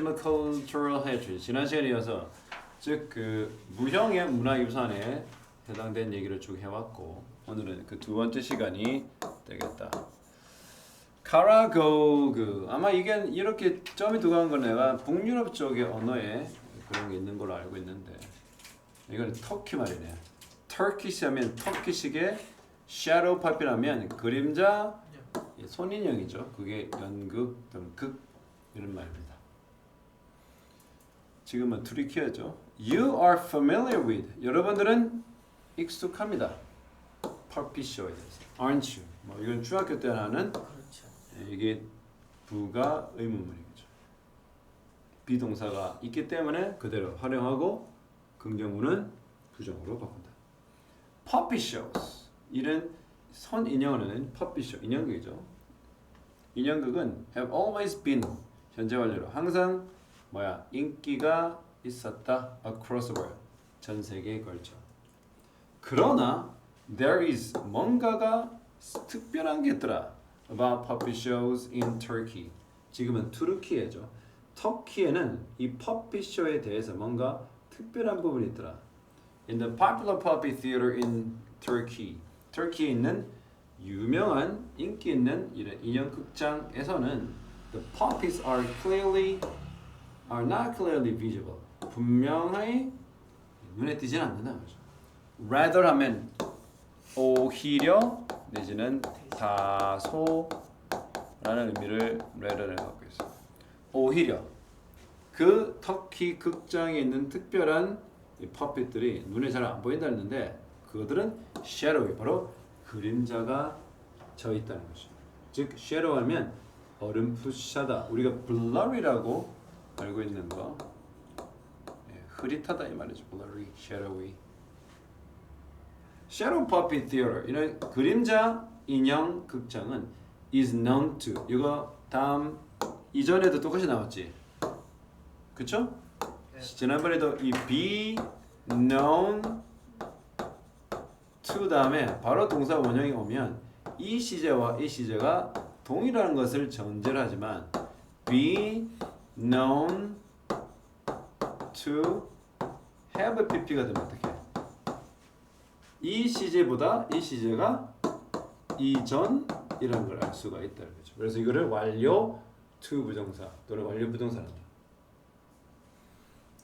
Agricultural Heritage. 지난 시간에 이어서 즉 그 무형의 문화유산에 해당된 얘기를 쭉 해왔고 오늘은 그 두 번째 시간이 되겠다. 카라고그 아마 이게 이렇게 점이 들어간 건 내가 북유럽 쪽의 언어에 그런 게 있는 걸로 알고 있는데 이건 터키 말이네. 터키시 하면 터키식의 shadow puppet라면 그림자 손인형이죠. 그게 연극 또는 극 이런 말입니다. 지금은 트리키하죠. You are familiar with. 여러분들은 익숙합니다. puppet show에 대해서. Aren't you? 뭐 이건 중학교 때 하는 그렇죠. 이게 부가 의문문이죠. 비동사가 있기 때문에 그대로 활용하고 긍정문은 부정으로 바꾼다. puppet shows. 이런 손 인형은 puppet show 인형극이죠. 인형극은 have always been 현재 완료로 항상 인기가 있었다 across the world 전 세계에 걸쳐. 그러나 there is 뭔가가 특별한 게 있더라 about puppet shows in Turkey. 지금은 투르키예죠. 터키에는 이 puppet show에 대해서 뭔가 특별한 부분이 있더라. In the popular puppet theater in Turkey. 터키에 있는 유명한 인기 있는 이런 인형 극장에서는 the puppets are not clearly visible. 분명히 눈에 띄지는 않는다 거죠. rather 하면 오히려 내지는 다소라는 의미를 rather를 갖고 있어요. 오히려 그 터키 극장에 있는 특별한 이 퍼핏들이 눈에 잘 안 보인다는데 그들은 shadow이 바로 그림자가 져 있다는 거죠. 즉 shadow 하면 어렴풋하다. 우리가 blurry라고 알고 있는 거 흐릿하다 이 말이죠. blurry, shadowy. Shadow Puppet Theater 이런 그림자 인형 극장은 is known to. 이거 다음 이전에도 똑같이 나왔지. 그쵸? 네. 지난번에도 이 be known to 다음에 바로 동사 원형이 오면 이 시제와 이 시제가 동일한 것을 전제를 하지만 be known to have a pp가 되면 어떻게? 이 시제보다 이 시제가 이전이라는 걸 알 수가 있다는 거죠. 그래서 이거를 완료 to 부정사 또는 완료 부동사란다.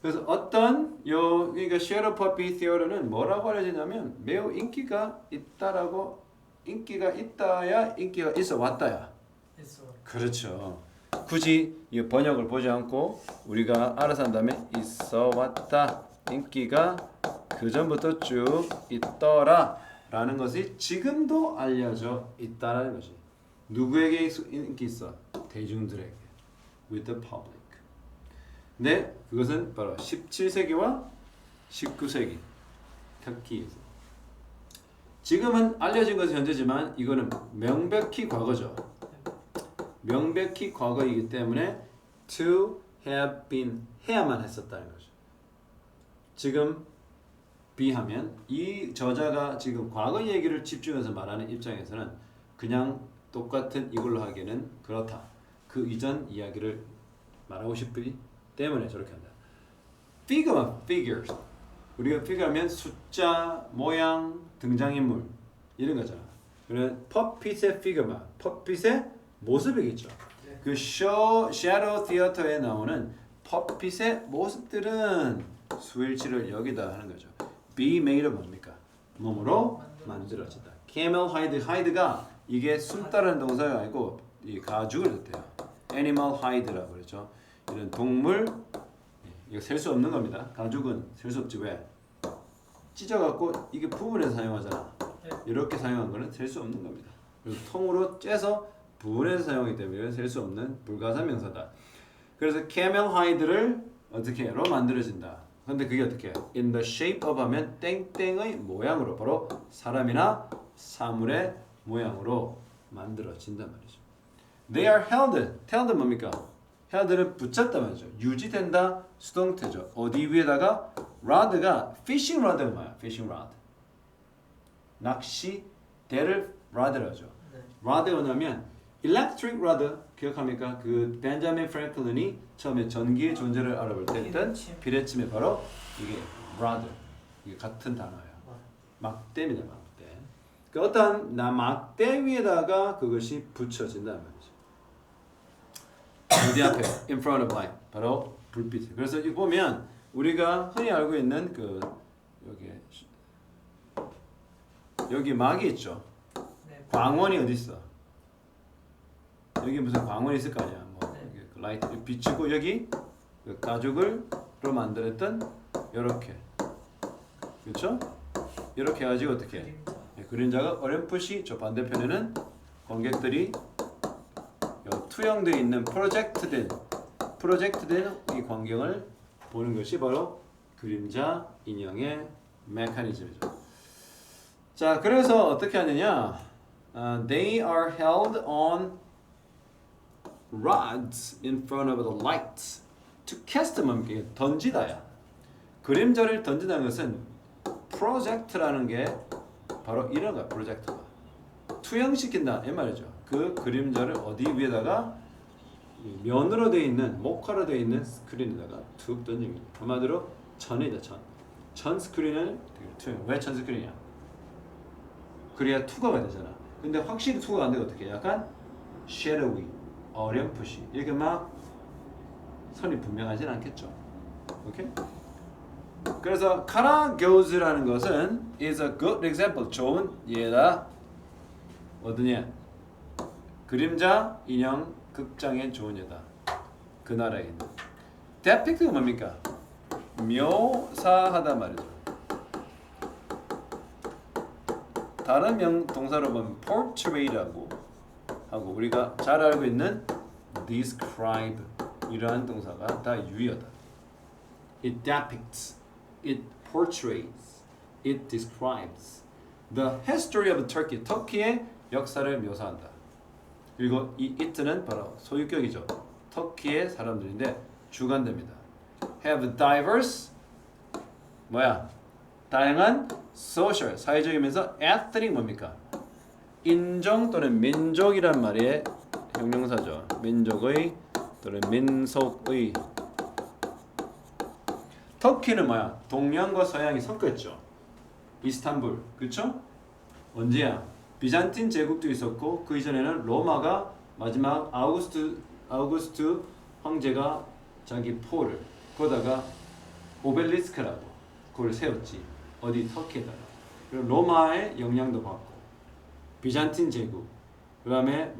그래서 어떤 그러니까 Shadow Puppet Theater는 뭐라고 알려지냐면 매우 인기가 있다라고 인기가 있다야 인기가 있어 왔다야. 있어. 그렇죠. 굳이 이 번역을 보지 않고 우리가 알아서 한 다음에 있어 왔다 인기가 그 전부터 쭉 있더라 라는 것이 지금도 알려져 있다라는 것이 누구에게 인기 있어? 대중들에게 with the public. 네, 그것은 바로 17세기와 19세기 터키에서 지금은 알려진 것은 현재지만 이거는 명백히 과거죠. 명백히 과거이기 때문에 to have been 해야만 했었다는 거죠. 지금 be 하면 이 저자가 지금 과거 얘기를 집중해서 말하는 입장에서는 그냥 똑같은 이걸로 하기에는 그렇다. 그 이전 이야기를 말하고 싶기 때문에 저렇게 한다. figure만 figures. 우리가 figure 하면 숫자, 모양, 등장인물 이런 거잖아. 그래서 puppet의 figure만 puppet의 모습이겠죠. 네. 그 shadow theater에 나오는 puppet의 모습들은 수일치를 여기다 하는 거죠. be made는 뭡니까? 몸으로 만들어진다. camel hide, hide가 이게 숨다라는 동사가 아니고 이 가죽을 뜻해요. animal hide라고 그러죠. 이런 동물 이거 셀 수 없는 겁니다. 가죽은 셀 수 없지 왜? 찢어갖고 이게 부분에서 사용하잖아. 네. 이렇게 사용한 거는 셀 수 없는 겁니다. 그리고 통으로 째서 부분에서 사용하기 때문에 셀 수 없는 불가사 명사다. 그래서 camel hide를 어떻게 로 만들어진다. 근데 그게 어떻게 해요? in the shape of 하면 땡땡의 모양으로 바로 사람이나 사물의 모양으로 만들어진단 말이죠. They are held 뭡니까? held는 붙잡다 말이죠. 유지된다 수동태죠. 어디 위에다가 rod가 fishing rod가 뭐야? fishing rod. 낚시 대를 rod라고 하죠. 네. rod가 뭐냐면 electric rod 기억합니까? 그 벤자민 프랭클린이 처음에 전기의 존재를 알아볼 때 했던 비례침이 바로 이게 rod 이게 같은 단어예요. 막대입니다. 막대. 그 어떤 막대 위에다가 그것이 붙여진다는 말이죠. 어디 앞에 in front of light 바로 불빛. 그래서 이 보면 우리가 흔히 알고 있는 그 여기 막이 있죠. 광원이 어디 있어? 여기 무슨 광원이 있을 거 아니야. 뭐 라이트 비치고 여기 그 가죽으로 만들었던 이렇게 그렇죠? 이렇게 해가지고 어떻게 그림자가 어렴풋이 저 반대편에는 관객들이 투영되어 있는 프로젝트된 이 광경을 보는 것이 바로 그림자 인형의 메커니즘이죠. 자, 그래서 어떻게 하느냐? They are held on rods in front of the light to cast them. 던지다야. 그림자를 던진다는 것은 프로젝트라는 게 바로 이런 거야. 프로젝트가 투영시킨다 이 말이죠. 그 그림자를 어디 위에다가 면으로 되어 있는 목화로 되어 있는 스크린에다가 툭 던집니다. 한마디로 천이다. 천 스크린을 투영. 왜 천 스크린이야? 그래야 투과가 되잖아. 근데 확실히 투과가 안 되고 어떻게? 약간 shadowy, 어렴풋이 이렇게 막 선이 분명하진 않겠죠. 오케이? 그래서 카라교즈라는 것은 is a good example. 좋은 예다. 어디냐? 그림자 인형 극장의 좋은 예다. 그 나라에 있는. depict가 뭡니까? 묘사하다 말이죠. 다른 동사로 보면 portray라고 하고 우리가 잘 알고 있는 describe 이러한 동사가 다 유효하다. It depicts, it portrays, it describes the history of Turkey. 터키의 역사를 묘사한다. 그리고 이 it는 바로 소유격이죠. 터키의 사람들인데 주관됩니다. Have diverse 다양한 social 사회적이면서 ethnic 뭡니까? 인종 또는 민족이란 말의 형용사죠. 민족의 또는 민속의. 터키는 동양과 서양이 섞였죠. 이스탄불, 그렇죠? 언제야? 비잔틴 제국도 있었고 그 이전에는 로마가 마지막 아우구스투 황제가 자기 포를 거다가 오벨리스크라고 그걸 세웠지. 어디 터키에다가. 그리고 로마의 영향도 받고 비잔틴 제국 그다음에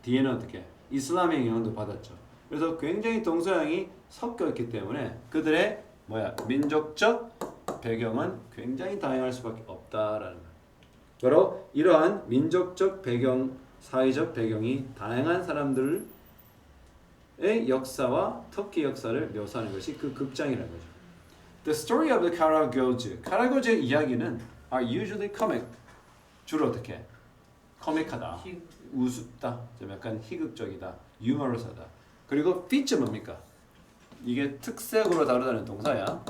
뒤에는 어떻게 이슬람의 영향도 받았죠. 그래서 굉장히 동서양이 섞여 있기 때문에 그들의 민족적 배경은 굉장히 다양할 수밖에 없다라는 말. 바로 이러한 민족적 배경, 사회적 배경이 다양한 사람들의 역사와 터키 역사를 묘사하는 것이 그 극장이라는 거죠. The story of the Karagoz. 카라고즈의 이야기는 are usually comic. 주로 어떻게? 코믹하다. 우습다. 좀 약간 희극적이다. 유머러스하다. 그리고 feature 뭡니까? 이게 특색으로 다루다는 동사야.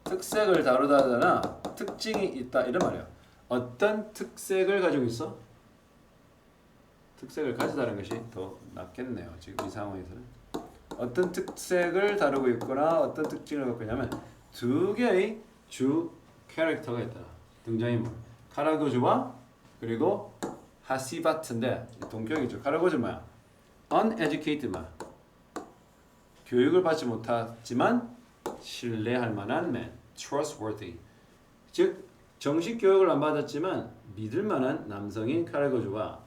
특색을 다루다잖아. 특징이 있다 이런 말이야. 어떤 특색을 가지고 있어? 특색을 가지다는 것이 더 낫겠네요. 지금 이 상황에서는 어떤 특색을 다루고 있거나 어떤 특징을 갖고 있냐면 두 개의 주 캐릭터가 있다. 등장인물 카라고즈와 그리고 하시바트인데 동격이죠. 카라고즈 uneducated 교육을 받지 못하지만 신뢰할 만한 man, trustworthy. 즉 정식 교육을 안 받았지만 믿을 만한 남성인 카라고즈와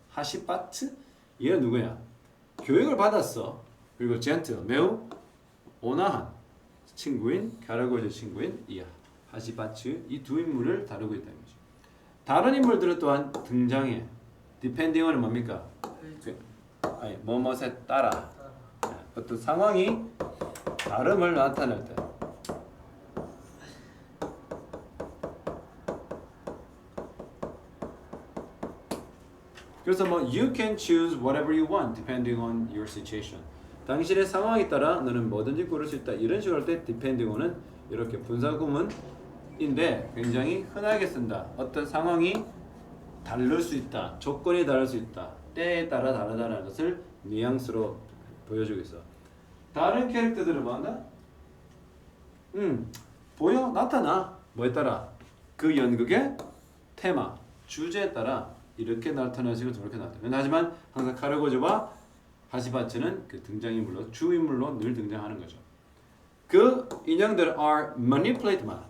하시바트 얘는 누구야? 교육을 받았어. 그리고 gentle, 매우 온화한 친구인 카라고즈 친구인 이 하시바트 이 두 인물을 다루고 있다는 거죠. 다른 인물들은 또한 등장해. depending on은 뭡니까? 뭐뭐에 따라 어떤 상황이 다름을 나타낼 때. 그래서 you can choose whatever you want depending on your situation. 당신의 상황에 따라 너는 뭐든지 고를 수 있다. 이런 식으로 할 때 depending on은 이렇게 분사 구문 인데 굉장히 흔하게 쓴다. 어떤 상황이 다를 수 있다. 조건이 다를 수 있다. 때에 따라 다르다는 것을 뉘앙스로 보여주고 있어. 다른 캐릭터들은 뭐한다? 보여? 나타나. 뭐에 따라? 그 연극의 테마, 주제에 따라 이렇게 나타나시고 저렇게 나타나. 하지만 항상 카르고즈와 하시바츠는 그 등장인물로 주인물로 늘 등장하는 거죠. 그 인형들 are manipulate만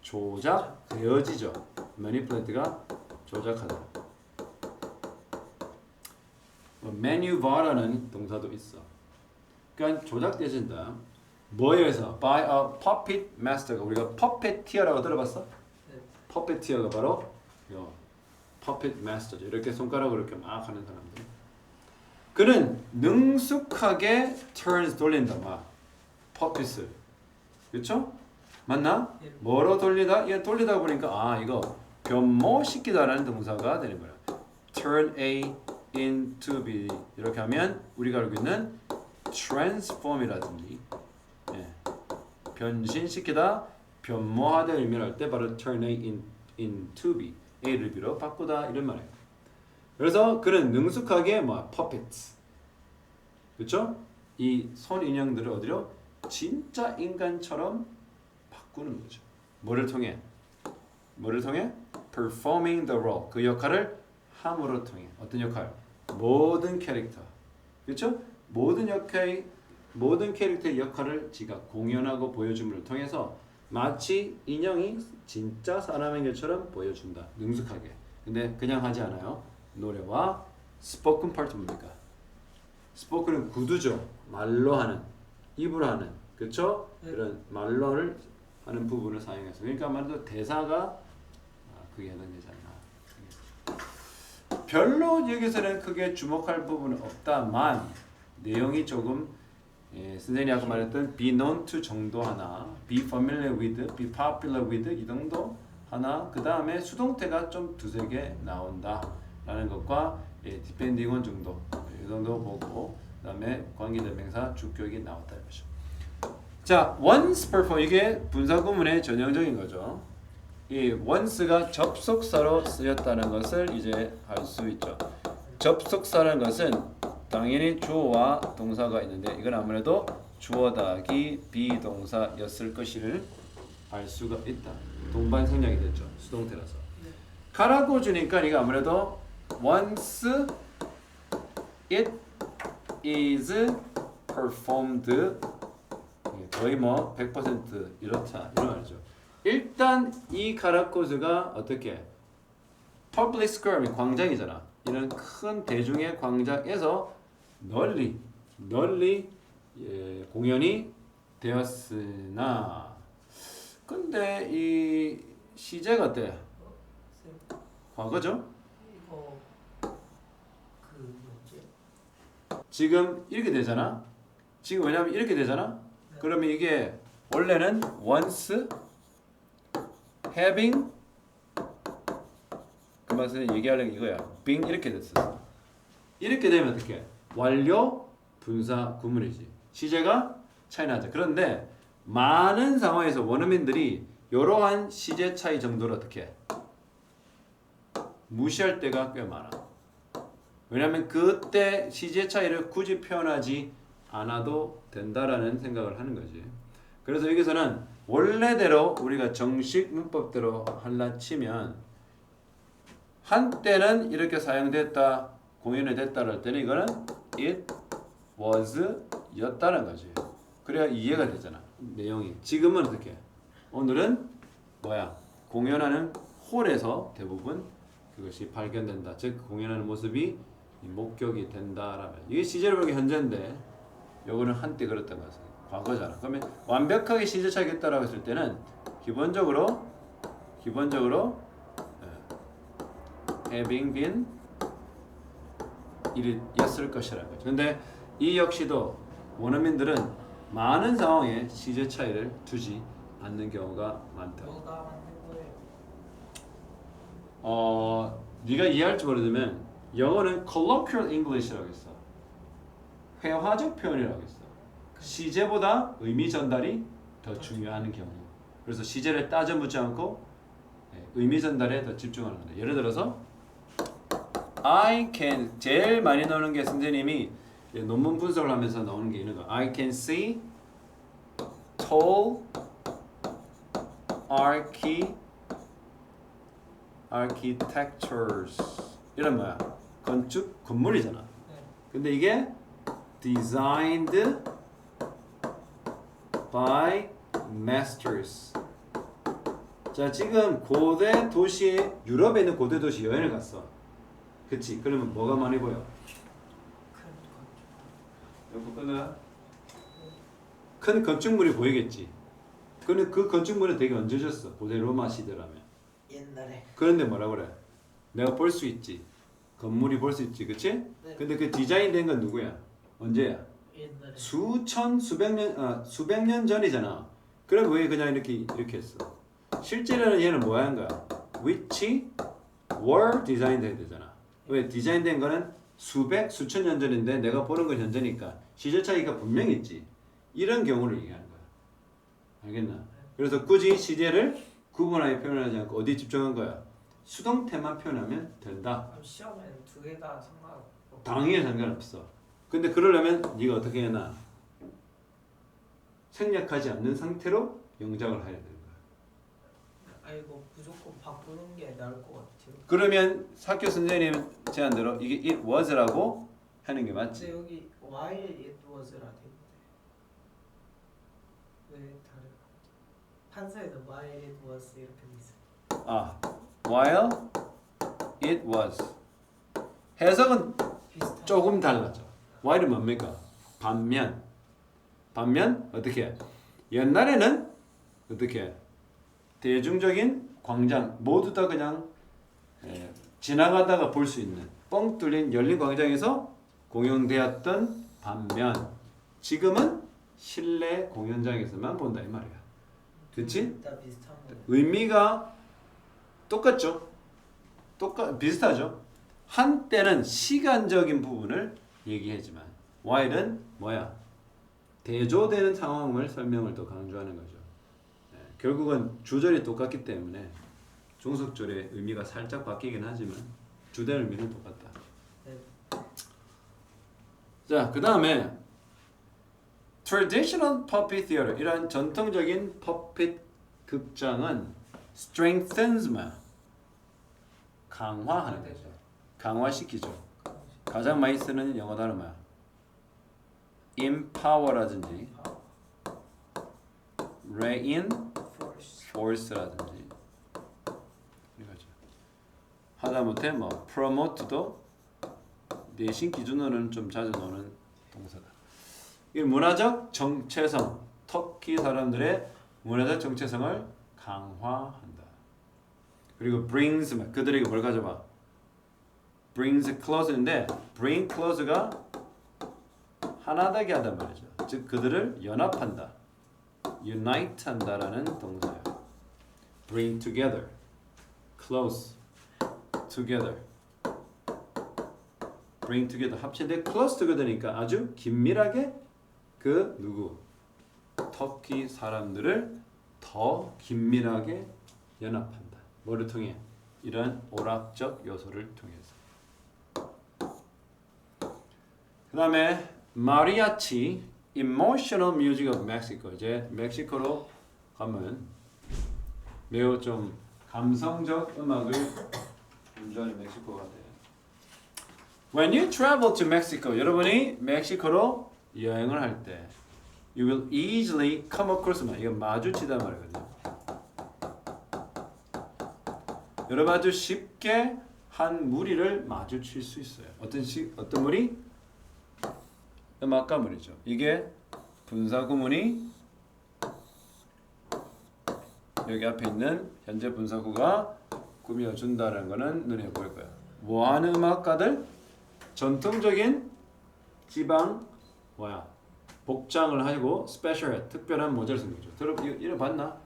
조작되어지죠. manipulate가 조작하다. maneuver라는 동사도 있어. 그러니까 조작되어진다. 뭐에 의해서? By a puppet master가 우리가 puppeteer라고 들어봤어? 네. puppeteer가 바로 요 puppet master죠. 이렇게 손가락으로 이렇게 막 하는 사람들. 그는 능숙하게 turns 돌린다. 막 puppet을. 그렇죠? 맞나? 예. 뭐로 돌리다? 얘 돌리다 보니까 아 이거 변모시키다라는 동사가 되는 거야. turn A into B 이렇게 하면 우리가 알고 있는 transform이라든지 예. 변신시키다, 변모하다를 의미할 때 바로 turn A into B A를 B로 바꾸다 이런 말이에요. 그래서 그는 능숙하게 뭐 puppets 그렇죠? 이 손 인형들을 어디로? 진짜 인간처럼 바꾸는 거죠. 뭐를 통해? 뭐를 통해? performing the role 그 역할을 함으로 통해 어떤 역할? 모든 캐릭터 그렇죠? 모든 캐릭터의 역할을 지가 공연하고 보여줌을 통해서 마치 인형이 진짜 사람인 것처럼 보여준다. 능숙하게. 근데 그냥 하지 않아요. 노래와 스포큰 파트 뭡니까? 스포큰은 구두죠. 말로 하는, 입으로 하는, 그렇죠? 네. 그런 말로를 하는 부분을 사용해서 그러니까 말도 대사가 그게 해당되지 않나. 별로 여기서는 크게 주목할 부분은 없다만 내용이 조금 선생님이 아까 말했던 be known to 정도 하나, be familiar with, be popular with 이 정도 하나 그 다음에 수동태가 좀 두세 개 나온다 라는 것과 depending on 정도 이 정도 보고 그 다음에 관계대명사 주격이 나왔다 이거죠. 자, once perform 이게 분사구문의 전형적인 거죠. 이 once가 접속사로 쓰였다는 것을 이제 알 수 있죠. 접속사라는 것은 당연히 주어와 동사가 있는데 이건 아무래도 주어 더하기 비동사였을 것을 알 수가 있다. 동반 생략이 됐죠. 수동태라서. 가라고 주니까 이거 아무래도 once it is performed 거의 뭐 100% 이렇다 이런 말이죠. 일단 이 가라코즈가 어떻게 public square 광장이잖아. 이런 큰 대중의 광장에서 널리 공연이 되었으나 근데 이 시제가 어때? 과거죠? 이거 그 뭐지? 지금 이렇게 되잖아. 지금 왜냐면 이렇게 되잖아. 그러면 이게 원래는 once having 그 맛을 얘기하려는 이거야. being 이렇게 됐어. 이렇게 되면 어떻게? 완료 분사 구문이지. 시제가 차이 나죠. 그런데 많은 상황에서 원어민들이 이러한 시제 차이 정도를 어떻게 무시할 때가 꽤 많아. 왜냐하면 그때 시제 차이를 굳이 표현하지 않아도 된다라는 생각을 하는 거지. 그래서 여기서는 원래대로 우리가 정식 문법대로 할라 치면 한때는 이렇게 사용됐다, 공연이 됐다 할 때는 이거는 it was 였다는 거지. 그래야 이해가 되잖아. 내용이. 지금은 어떻게? 오늘은 뭐야? 공연하는 홀에서 대부분 그것이 발견된다. 즉 공연하는 모습이 목격이 된다라면 이게 시제로 보기 현재인데 요거는 한때 그랬던 것은 과거잖아. 그러면 완벽하게 시제 차이겠다라고 했을 때는 기본적으로 having been 일이었을 것이라는 거죠. 근데 이 역시도 원어민들은 많은 상황에 시제 차이를 두지 않는 경우가 많다. 뭐가 만든 거예요? 네가 이해할지 모르지만 영어는 colloquial English라고 있어. 회화적 표현이라고 있어. 시제보다 의미 전달이 더 중요한 경우. 그래서 시제를 따져 묻지 않고 의미 전달에 더 집중하는 겁니다. 예를 들어서 I can 제일 많이 나오는 게 선생님이 논문 분석을 하면서 나오는 게 이런 거. I can see tall architectures 이런 뭐야? 건축 건물이잖아. 네. 근데 이게 designed by masters. 자, 지금 고대 도시에 유럽에 있는 고대 도시 여행을 갔어. 그치? 그러면 뭐가 많이 보여? 큰 여기 끝나? 큰 건축물이 보이겠지. 근데 그 건축물은 되게 얹어졌어. 고대 로마 시대라면. 옛날에. 그런데 뭐라 그래? 내가 볼 수 있지. 건물이 볼 수 있지, 그치? 네. 근데 그 디자인된 건 누구야? 언제야? 옛날에. 수백 년 전이잖아. 그럼 왜 그냥 이렇게 했어? 실제로는 얘는 뭐 하는 거야? Which were designed 해야 되잖아. 왜? 디자인된 거는 수천 년 전인데 내가 보는 건 현재니까 시제 차이가 분명히 있지. 이런 경우를 얘기하는 거야. 알겠나? 그래서 굳이 시제를 구분하게 표현하지 않고 어디 집중한 거야? 수동태만 표현하면 된다. 그럼 시험에는 두 개 다 상관없고. 당연히 상관없어. 근데 그러려면 네가 어떻게 해놔? 생략하지 않는 상태로 영작을 해야 되는 거야. 아이고 무조건 바꾸는 게 나을 것 같아요. 그러면 학교 선생님 제안대로 이게 it was라고 하는 게 맞지? 근데 여기 while it was라 되는데 왜 다른? 판사에도 while it was 이렇게 돼 있어. 아, while it was. 해석은 비슷한. 조금 달라져. while은 뭡니까? 반면. 반면 어떻게 해? 옛날에는 어떻게 해? 대중적인 광장 모두 다 그냥 지나가다가 볼 수 있는 뻥 뚫린 열린 광장에서 공연되었던 반면 지금은 실내 공연장에서만 본다 이 말이야. 그치? 다 비슷한 거. 의미가 똑같죠? 비슷하죠? 한때는 시간적인 부분을 얘기하지만 while은 뭐야? 대조되는 상황을 설명을 더 강조하는 거죠. 결국은 주절이 똑같기 때문에 종속절의 의미가 살짝 바뀌긴 하지만 주된 의미는 똑같다. 네. 자, 그 다음에 traditional puppet theater 이런 전통적인 퍼핏 극장은 strengthens 뭐야? 강화하는 거죠. 강화시키죠. 가장 많이 쓰는 영어 단어 뭐야? empower라든지 reinforce라든지 이거죠. 하다못해 뭐 promote도 내신 기준으로는 좀 자주 나오는 동사다. 이 문화적 정체성, 터키 사람들의 문화적 정체성을 강화한다. 그리고 brings 그들에게 뭘 가져와? brings close인데 bring close가 하나되게 하단 말이죠. 즉 그들을 연합한다. unite 한다라는 동사예요. bring together, close together, bring together 합친데 close together니까 아주 긴밀하게 그 누구 터키 사람들을 더 긴밀하게 연합한다. 뭐를 통해? 이런 오락적 요소를 통해서. 그 다음에 마리아치 Emotional Music of Mexico. 이제 멕시코로 가면 매우 좀 감성적 음악을 연주하는 멕시코가 돼요. When you travel to Mexico, 여러분이 멕시코로 여행을 할 때, you will easily come across 이거 마주치다 말이거든요. 여러분 아주 쉽게 한 무리를 마주칠 수 있어요. 어떤 무리? 음악가 무리죠. 이게 분사 구문이 여기 앞에 있는 현재 분사구가 꾸며준다는 거는 눈에 보일 거예요. 뭐하는 음악가들? 전통적인 지방 뭐야? 복장을 하고 스페셜 특별한 모자를 쓴 거죠. 이런 봤나?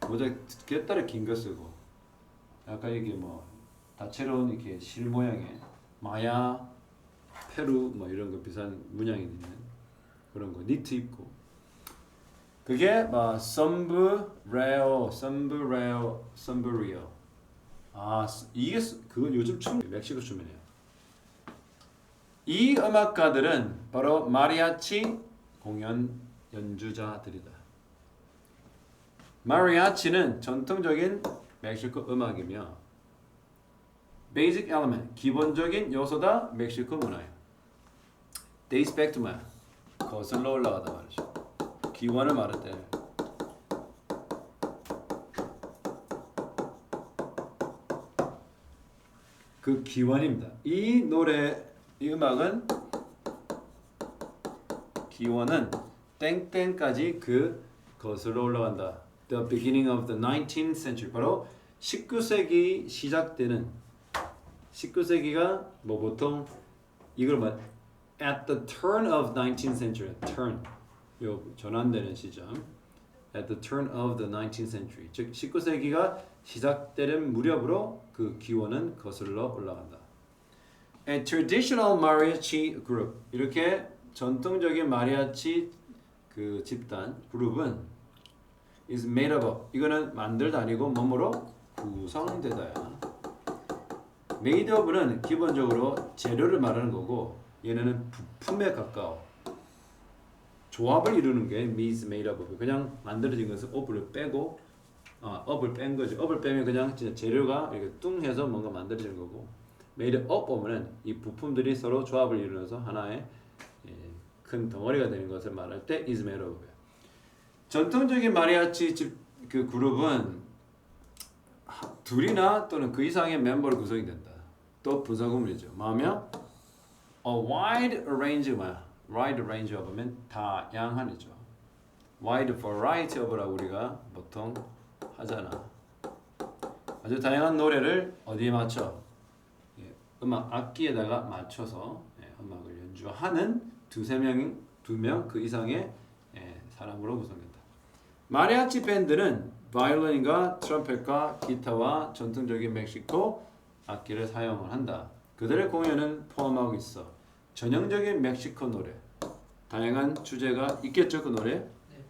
모자 곁다리 긴 거 쓰고 약간 이게 뭐 다채로운 이렇게 실 모양의 마야, 페루 뭐 이런 거 비싼 문양이 있는 그런 거 니트 입고 그게 sombrero. 이게 그건 요즘 춤 멕시코 춤이네요. 이 음악가들은 바로 마리아치 공연 연주자들이다. 마리아치는 전통적인 멕시코 음악이며 basic element, 기본적인 요소다 멕시코 문화에. dates back to 뭐야? 거슬러 올라가다 말이죠. 기원을 말할 때 그 기원입니다. 이 노래, 이 음악은 기원은 땡땡까지 그 거슬러 올라간다. The beginning of the 19th century. 바로 19세기 시작되는 19세기가 뭐 보통 이걸 뭐 at the turn of 19th century. turn 요 전환되는 시점. At the turn of the 19th century. 즉 19세기가 시작되는 무렵으로 그 기원은 거슬러 올라간다. A traditional mariachi group. 이렇게 전통적인 마리아치 그 집단 그룹은 is made up of. 이거는 만들다 아니고 뭐뭐로 구성되다야. made up는 기본적으로 재료를 말하는 거고 얘네는 부품에 가까워. 조합을 이루는 게 means made up of. 그냥 만들어진 것은 up을 빼고 up을 뺀 거지. up을 빼면 그냥 진짜 재료가 이렇게 뚱해서 뭔가 만들어지는 거고 made up of는 이 부품들이 서로 조합을 이루어서 하나의 큰 덩어리가 되는 것을 말할 때 is made of. 전통적인 마리아치 그 그룹은 둘이나 또는 그 이상의 멤버로 구성이 된다. 또 분사구문이죠. 뭐하며 a wide range 뭐야? wide range of면 다양한이죠. wide variety of라고 우리가 보통 하잖아. 아주 다양한 노래를 어디에 맞춰? 음악 악기에다가 맞춰서 음악을 연주하는 두 명 그 이상의 사람으로 구성된다. 마리아치 밴드는 바이올린과 트럼펫과 기타와 전통적인 멕시코 악기를 사용을 한다. 그들의 공연은 포함하고 있어. 전형적인 멕시코 노래. 다양한 주제가 있겠죠, 그 노래? 네.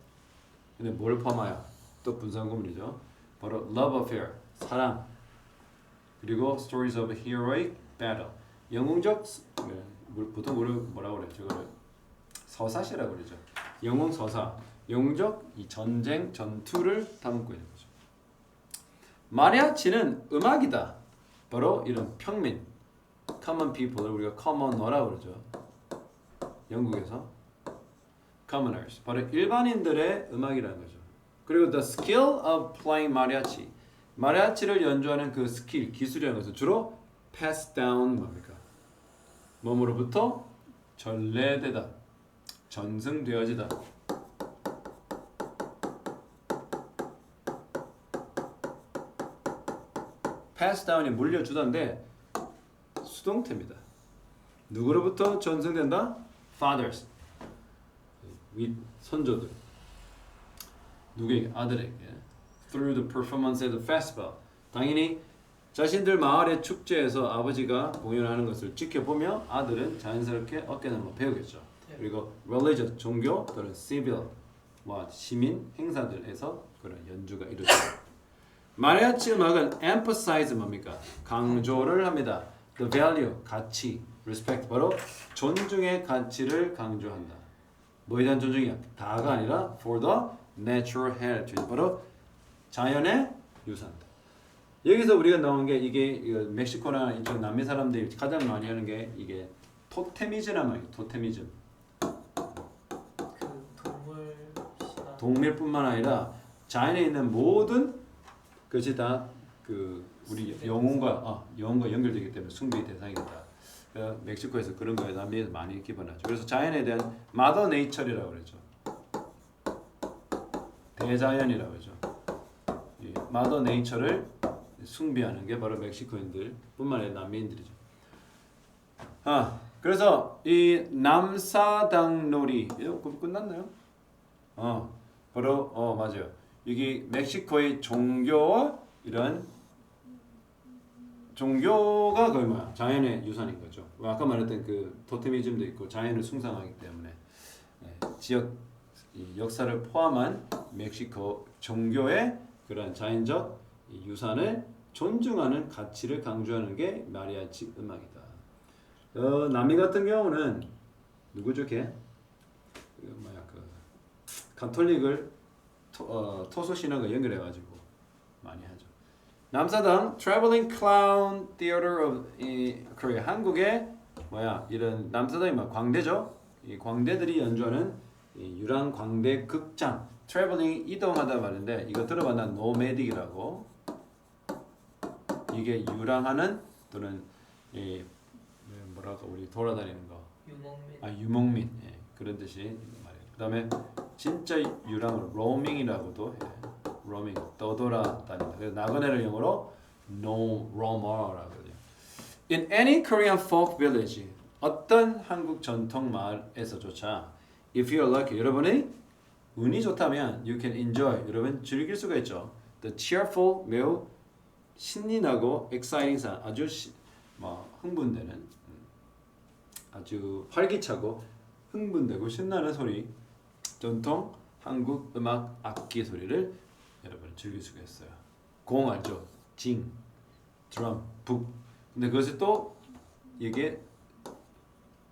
근데 뭘 포함하여? 또 분사구문이죠. 바로 love affair, 사랑. 그리고 stories of heroic battle. 영웅적 보통 뭐라고 그래요? 저거를 서사시라고 그러죠. 영웅 서사. 영웅적 이 전쟁 전투를 담고 있는 거죠. 마리아치는 음악이다. 바로 이런 평민, common people을 우리가 commoner라고 그러죠. 영국에서 commoners, 바로 일반인들의 음악이라는 거죠. 그리고 the skill of playing mariachi, 마리아치를 연주하는 그 스킬, 기술이라는 것은 주로 pass down 뭡니까? 몸으로부터 전래되다, 전승되어지다. pass down이 물려주다인데 수동태입니다. 누구로부터 전승된다? fathers, 윗 선조들. 누구에게? 아들에게. through the performance at the festival. 당연히 자신들 마을의 축제에서 아버지가 공연하는 것을 지켜보며 아들은 자연스럽게 어깨너머 배우겠죠. 그리고 religious, 종교 또는 civil과 시민 행사들에서 그런 연주가 이루어집니다. 마리아치 음악은 emphasize 뭡니까? 강조를 합니다. The value, 가치, respect, 바로 존중의 가치를 강조한다. 뭐에 대한 존중이야? 다가 아니라 for the natural heritage, 바로 자연의 유산다. 여기서 우리가 나온 게 이게 멕시코나 이쪽 남미 사람들이 가장 많이 하는 게 이게 토테미즘이란 말이에요. 토테미즘. 그 동물 신화. 동물뿐만 아니라 자연에 있는 모든 것이 다 그 우리 영혼과 연결되기 때문에 숭배의 대상이다. 멕시코에서 그런 거에 남미에서 많이 기반하죠. 그래서 자연에 대한 마더 네이처리라고 그러죠. 대자연이라고 그러죠. 마더 네이처를 숭배하는 게 바로 멕시코인들뿐만 아니라 남미인들이죠. 그래서 이 남사당놀이 끝났나요? 바로 맞아요. 여기 멕시코의 종교와 이런 종교가 거의 뭐야? 자연의 유산인 거죠. 아까 말했던 그 토테미즘도 있고 자연을 숭상하기 때문에 지역 이 역사를 포함한 멕시코 종교의 그런 자연적 이 유산을 존중하는 가치를 강조하는 게 마리아치 음악이다. 남미 같은 경우는 누구죠, 걔? 그 가톨릭을 토속 신앙과 연결해가지고 많이 하죠. 남사당 Traveling Clown Theater of Korea. 한국의 이런 남사당이 광대죠. 이 광대들이 연주하는 이 유랑 광대 극장. Traveling 이동하다 말인데 이거 들어봤나? 노매딕이라고. 이게 유랑하는 또는 이 뭐랄까 우리 돌아다니는 거. 유목민. 유목민. 예, 그런 뜻이 말이에요. 그다음에 진짜 유랑을 roaming이라고도 해. roaming 떠돌아다닌다. 그래서 나그네를 영어로 no roamer라고 해요. In any Korean folk village, 어떤 한국 전통 마을에서조차, if you are lucky, 여러분이 운이 좋다면 you can enjoy, 여러분 즐길 수가 있죠. The cheerful, 매우 신이 나고 exciting sound, 아주 흥분되는, 아주 활기차고 흥분되고 신나는 소리, 전통 한국 음악 악기 소리를 여러분 즐길 수가 있어요. 공 알죠? 징, 드럼, 북. 근데 그것이 또 이게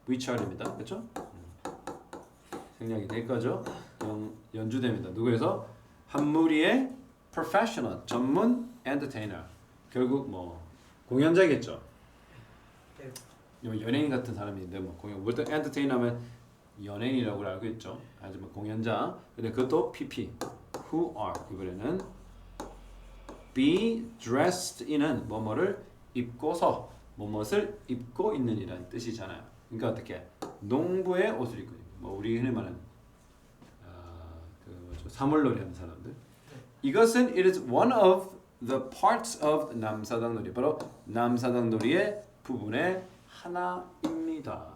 위치알입니다. 그렇죠? 생략이 될 거죠? 연주됩니다. 누구에서? 한 무리의 professional, 전문 entertainer. 결국 공연자겠죠. 네. 연예인 같은 사람인데 공연. 보통 entertain하면 연예인이라고 알고 있죠. 하지만 공연자. 근데 그것도 PP. Who are 이번에는 be dressed in은 뭐뭐를 입고서 뭐뭇을 입고 있는 이라는 뜻이잖아요. 그러니까 어떻게 농부의 옷을 입고 우리 흔히 말하는 사물놀이 하는 사람들. 이것은 it is one of the parts of 남사당놀이. 바로 남사당놀이의 부분의 하나입니다.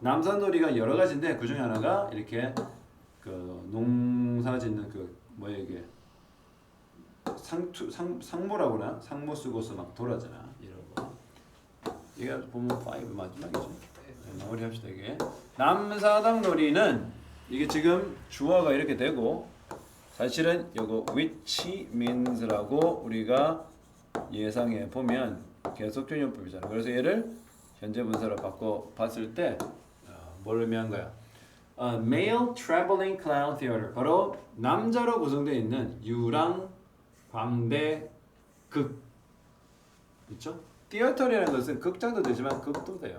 남사당놀이가 여러 가지인데 그 중에 하나가 이렇게 그 농사 짓는 이게 상모라고나 상모 쓰고서 막 돌아잖아. 이러고 이게 보면 5 마지막이죠. 네, 마무리합시다. 이게 남사당 놀이는 이게 지금 주어가 이렇게 되고 사실은 이거 which means라고 우리가 예상해 보면 계속적 용법이잖아. 그래서 얘를 현재 분사로 바꿔 봤을 때 뭘 의미한 거야? Male traveling clown theater. 바로 남자로 구성되어 있는 유랑 광대 극. 그렇죠? theater이라는 것은 극장도 되지만 극도 돼요.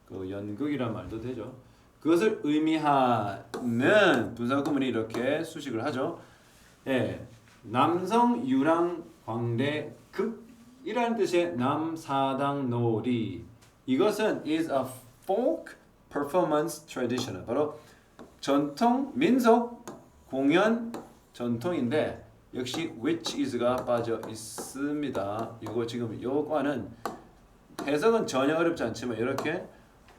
그 연극이란 말도 되죠. 그것을 의미하는 분사구문이 이렇게 수식을 하죠. 예, 남성 유랑 광대 극이라는 뜻의 남사당 놀이. 이것은 is a folk performance tradition. 바로 전통 민속 공연 전통인데 역시 which is가 빠져 있습니다. 이거 지금 요거는 해석은 전혀 어렵지 않지만 이렇게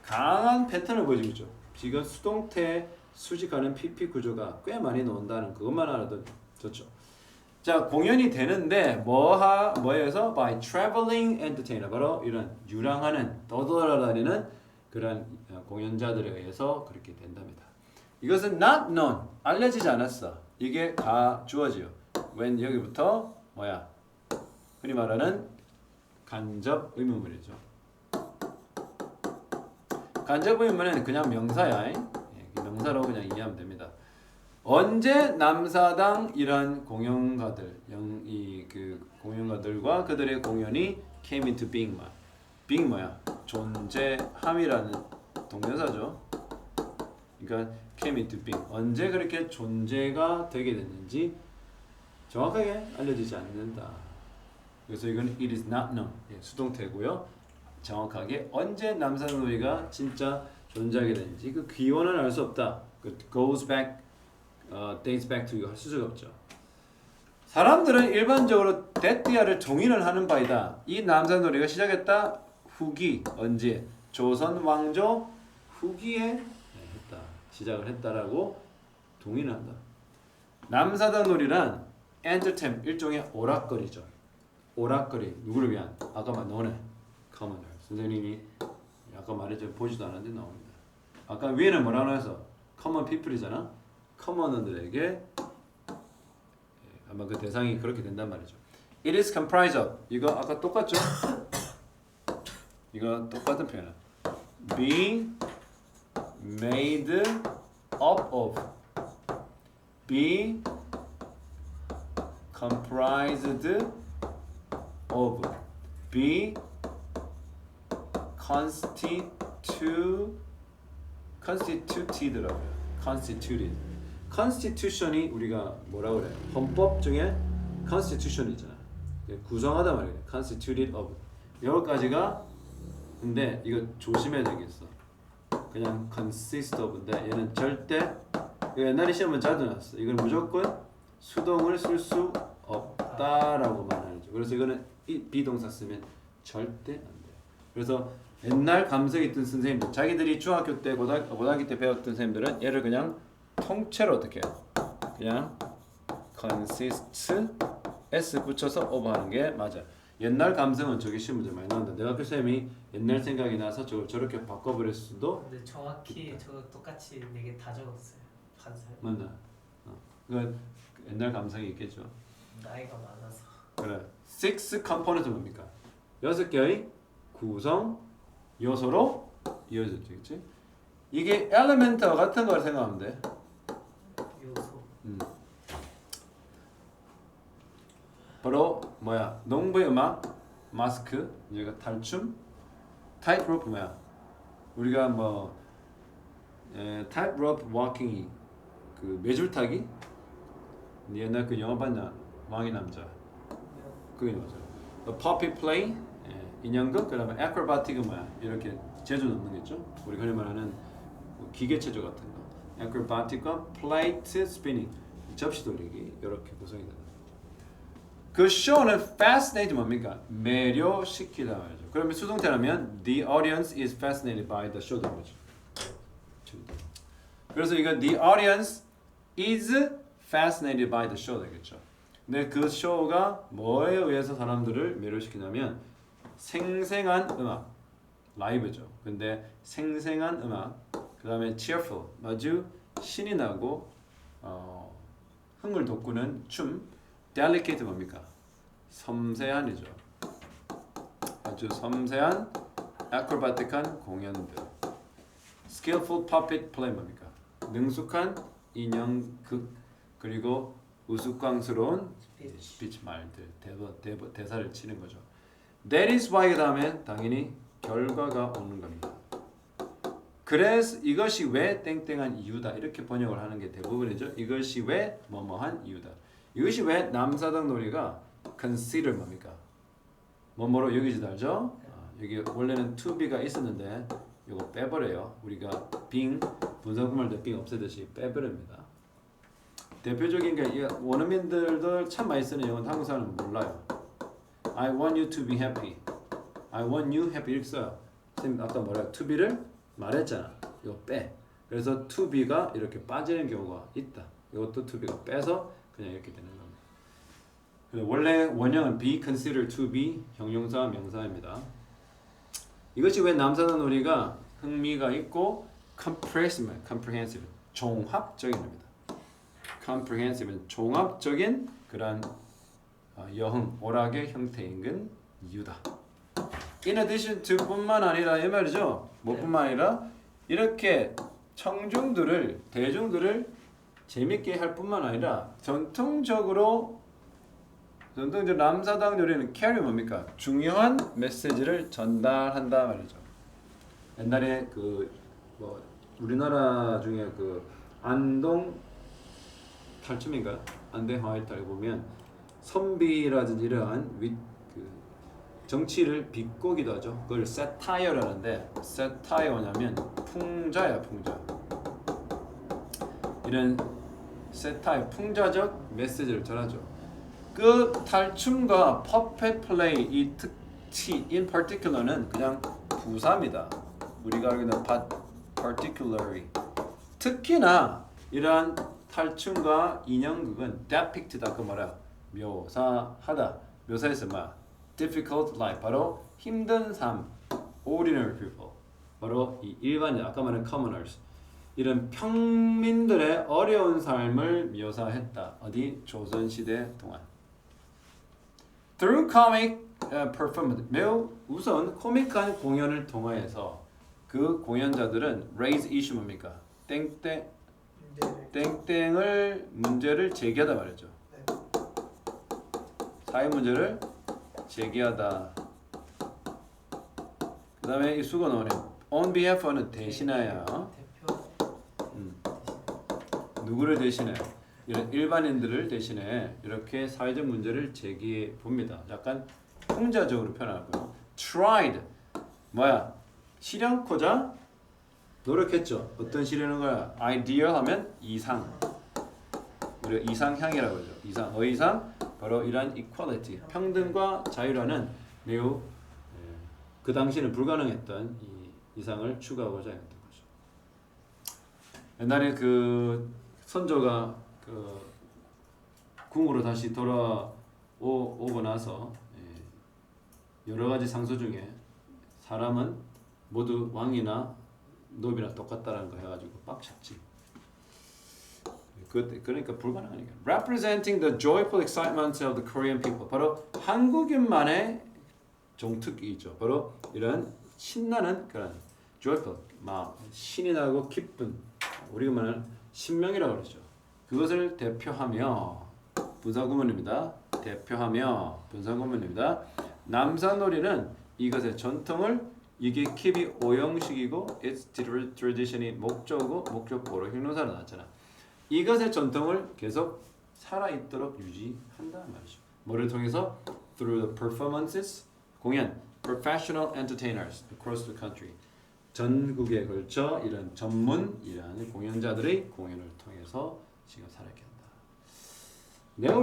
강한 패턴을 보여주고 있죠. 지금 수동태 수직하는 PP 구조가 꽤 많이 나온다는 그것만 알아도 좋죠. 자, 공연이 되는데 뭐에서 by traveling entertainer. 바로 이런 유랑하는 떠돌아다니는 그런 공연자들에 의해서 그렇게 된답니다. 이것은 not known, 알려지지 않았어. 이게 다 주어지요. when 여기부터 흔히 말하는 간접 의문문이죠. 간접 의문은 그냥 명사야. 명사로 그냥 이해하면 됩니다. 언제 남사당 이런 공연가들, 공연가들과 그들의 공연이 came into being. being 존재함이라는 동명사죠. 그러니까 came into being. 언제 그렇게 존재가 되게 됐는지 정확하게 알려지지 않는다. 그래서 이건 it is not known. 수동태고요. 정확하게 언제 남사당놀이가 진짜 존재하게 되는지 그 기원은 알 수 없다. goes back, dates back to 할 수가 없죠. 사람들은 일반적으로 데띠아를 종인을 하는 바이다. 이 남사당놀이가 시작했다. 후기 언제? 조선 왕조 후기에 했다. 시작을 했다라고 동의한다. 남사당놀이란 엔터테인 일종의 오락거리죠. 오락거리 누구를 위한? 아까 너네 커먼 선생님이 아까 말했죠. 보지도 않았는데 나옵니다. 아까 위에는 뭐라고 해서 커먼 피플이잖아. 커머너들에게 아마 그 대상이 그렇게 된단 말이죠. It is comprised of 이거 아까 똑같죠? 이거 똑같은 표현은 be made up of be comprised of be constituted라고요. constituted. constitution이 우리가 뭐라고 그래요? 헌법 중에 constitution 있잖아. 구성하다 말이에요. constituted of. 여기까지가 근데 이거 조심해야 되겠어. 그냥 consist of인데 얘는 절대 옛날에 시험은 자주 나왔어. 이건 무조건 수동을 쓸 수 없다라고 말하죠. 그래서 이거는 이 비동사 쓰면 절대 안 돼요. 그래서 옛날 감성이 있던 선생님들, 자기들이 중학교 때, 고등학교 때 배웠던 선생님들은 얘를 그냥 통째로 어떻게 해요? 그냥 consists s 붙여서 of 하는 게 맞아요. 옛날 감성은 저기 시험 문제 많이 나온다. 내가 그 쌤이 옛날 생각이 나서 저걸 저렇게 바꿔버릴 수도. 근데 정확히 저 똑같이 4개 다 적었어요. 판사에. 맞나? 그 옛날 감성이 있겠죠. 나이가 많아서. 그래. Six components 뭡니까? 6개의 구성 요소로 이어졌죠, 그렇지? 이게 엘리멘트와 같은 걸 생각하면 돼. 요소. 바로 뭐야? 농부의 음악, 마스크, 얘가 탈춤, 타이트로프 뭐야? 우리가 뭐 타이트로프 워킹이 그 매줄타기? 옛날 그 영화 봤나? 왕의 남자. 그게 맞아요. 퍼피 플레이, 인형극, 그다음에 애크로바틱은 뭐야? 이렇게 제조 넣는 거죠. 우리 흔히 말하는 기계 체조 같은 거. 애크로바틱과 플레이트 스피닝, 접시 돌리기 이렇게 구성이 된다. 그 쇼는 fascinate 뭡니까? 매료시키다 말이죠. 그러면 수동태라면 the audience is fascinated by the show 되는 거죠. 그래서 이거 the audience is fascinated by the show 되겠죠. 근데 그 쇼가 뭐에 의해서 사람들을 매료시키냐면 생생한 음악, 라이브죠. 근데 생생한 음악, 그 다음에 cheerful, 아주 신이 나고 흥을 돋구는 춤, delicate 뭡니까? 섬세한이죠. 아주 섬세한 acrobatic한 공연들. skillful puppet play 뭡니까? 능숙한 인형극 그리고 우스꽝스러운 스피치 말들, 대사를 치는 거죠. That is why 그 다음에 당연히 결과가 오는 겁니다. 그래서 이것이 왜 땡땡한 이유다 이렇게 번역을 하는 게 대부분이죠. 이것이 왜 뭐뭐한 이유다. 이것이 왜 남사당 놀이가 consider 뭡니까? 뭐뭐로 여기지도 알죠? 여기 원래는 to be가 있었는데 이거 빼버려요. 우리가 being 분사구문할 때 being 없애듯이 빼버립니다. 대표적인 게 원어민들도 참 많이 쓰는 영어는 한국 사람은 몰라요. I want you to be happy. I want you happy 이렇게 써요. 선생님 아까 뭐라 to be를 말했잖아. 이거 빼. 그래서 to be가 이렇게 빠지는 경우가 있다. 이것도 to be가 빼서 그냥 이렇게 되는 겁니다. 원래 원형은 be considered to be 형용사 명사입니다. 이것이 왜 남사단 놀이가 흥미가 있고 comprehensive 종합적인 겁니다. comprehensive는 종합적인 그런 여흥, 오락의 형태인 이유다. In addition to 뿐만 아니라 이 말이죠. 뭐뿐만 아니라 이렇게 청중들을 대중들을 재밌게 할 뿐만 아니라 전통적으로 남사당 요리는 carry 뭡니까? 중요한 메시지를 전달한다 말이죠. 옛날에 그 뭐 우리나라 중에 그 안동 탈춤인가? 안동 화이탈 보면 선비라든지 이러한 그 정치를 비꼬기도 하죠. 그걸 세타이어라는데 세타이어냐면 풍자야 풍자. 이런 세타이어 풍자적 메시지를 전하죠. 그 탈춤과 퍼펫 플레이 이 특치 in particular는 그냥 부사입니다. 우리가 알고 있는 particularly 특히나 이러한 탈춤과 인형극은 depict다 그 말이야 묘사하다 묘사해서 뭐 difficult life 바로 힘든 삶 ordinary people 바로 이 일반인 아까 말한 commoners 이런 평민들의 어려운 삶을 묘사했다. 어디? 조선시대 동안. Through comic performance. 매우 우선 코믹한 공연을 통하여서 그 공연자들은 raise issue 뭡니까? 땡땡 땡땡을 문제를 제기하다 말이죠. 네. 사회 문제를 제기하다. 그 다음에 이 수거는 on behalf는 대신하여. 대표 누구를 대신해? 이런 일반인들을 대신해 이렇게 사회적 문제를 제기해 봅니다. 약간 풍자적으로 표현하고요. tried 뭐야? 실현코자 노력했죠. 어떤 실현인 거야? ideal 하면 이상. 우리가 이상향이라고 하죠. 이상, 어이상 바로 이러한 equality, 평등과 자유라는 매우 그 당시는 불가능했던 이 이상을 추구하고자 했던 거죠. 옛날에 그 선조가 그 궁으로 다시 돌아오고 나서 여러 가지 상소 중에 사람은 모두 왕이나 노비나 똑같다라는 거 해가지고 빡쳤지. 그러니까 불가능하니까. Representing the joyful excitement of the Korean people. 바로 한국인만의 종특기이죠. 바로 이런 신나는 그런 joyful, 막 신이 나고 기쁜, 우리가 말하는 신명이라고 그러죠. 그것을 대표하며 분사구문입니다. 대표하며 분사구문입니다. 남산놀이는 이것의 전통을 이게 keep이 오형식이고 its tradition이 목적어고 목적보로 형용사로 나왔잖아. 이것의 전통을 계속 살아있도록 유지한다는 말이죠. 뭐를 통해서? Through the performances, 공연, professional entertainers across the country. 전국에 걸쳐 이런 전문 이러한 공연자들의 공연을 통해서 지금 살아있게 한다. 내가